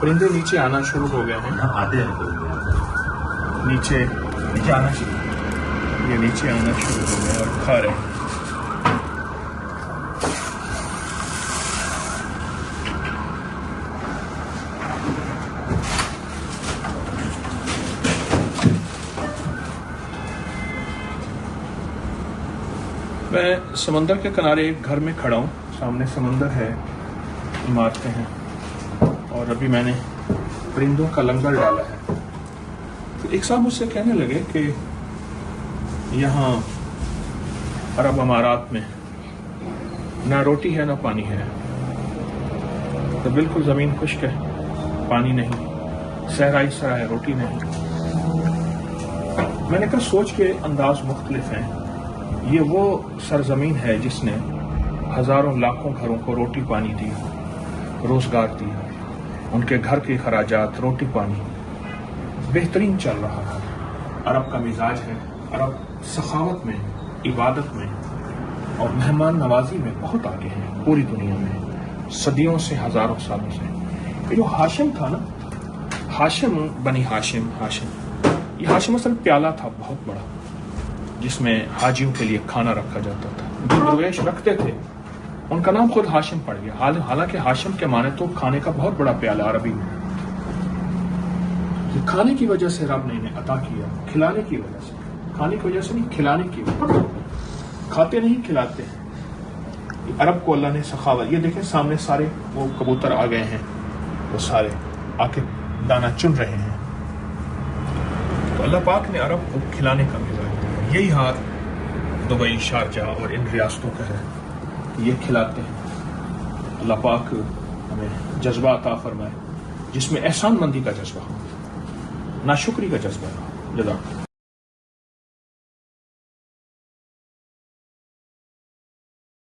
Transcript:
پرندے نیچے آنا شروع ہو گئے ہیں. آتے ہیں نیچے آنا شروع، یہ نیچے آنا شروع ہو گئے اور کھا رہے ہیں. میں سمندر کے کنارے ایک گھر میں کھڑا ہوں. سامنے سمندر ہے، عمارتیں ہیں، اور ابھی میں نے پرندوں کا لنگر ڈالا ہے. ایک صاحب مجھ سے کہنے لگے کہ یہاں عرب امارات میں نہ روٹی ہے نہ پانی ہے. تو بالکل زمین خشک ہے، پانی نہیں، صحرائی سرا ہے، روٹی نہیں. میں نے کہا سوچ کے انداز مختلف ہیں. یہ وہ سرزمین ہے جس نے ہزاروں لاکھوں گھروں کو روٹی پانی دی، روزگار دی، ان کے گھر کے اخراجات، روٹی پانی بہترین چل رہا ہے. عرب کا مزاج ہے. عرب سخاوت میں، عبادت میں اور مہمان نوازی میں بہت آگے ہیں پوری دنیا میں، صدیوں سے، ہزاروں سالوں سے. یہ جو ہاشم تھا نا، ہاشم بنی ہاشم، یہ ہاشم اصل پیالہ تھا بہت بڑا جس میں حاجیوں کے لیے کھانا رکھا جاتا تھا. جو درویش رکھتے تھے ان کا نام خود ہاشم پڑ گیا. حالانکہ ہاشم کے معنی تو کھانے کا بہت بڑا پیالہ عربی میں. یہ کھانے کی وجہ سے رب نے انہیں عطا کیا، کھلانے کی وجہ سے، کھانے کی وجہ سے نہیں، کھلانے کی وجہ سے. کھاتے نہیں، کھلاتے ہیں. عرب کو اللہ نے سخاوت. یہ دیکھیں سامنے سارے وہ کبوتر آ گئے ہیں، وہ سارے آ کے دانا چن رہے ہیں. تو اللہ پاک نے عرب کو کھلانے کا مزاج دیا. یہی حال دبئی، شارجہ اور ان ریاستوں کا ہے. یہ کھلاتے ہیں. اللہ پاک ہمیں جذبہ عطا فرمائے جس میں احسان مندی کا جذبہ ہو، ناشکری کا جذبہ ہو. جزاک اللہ.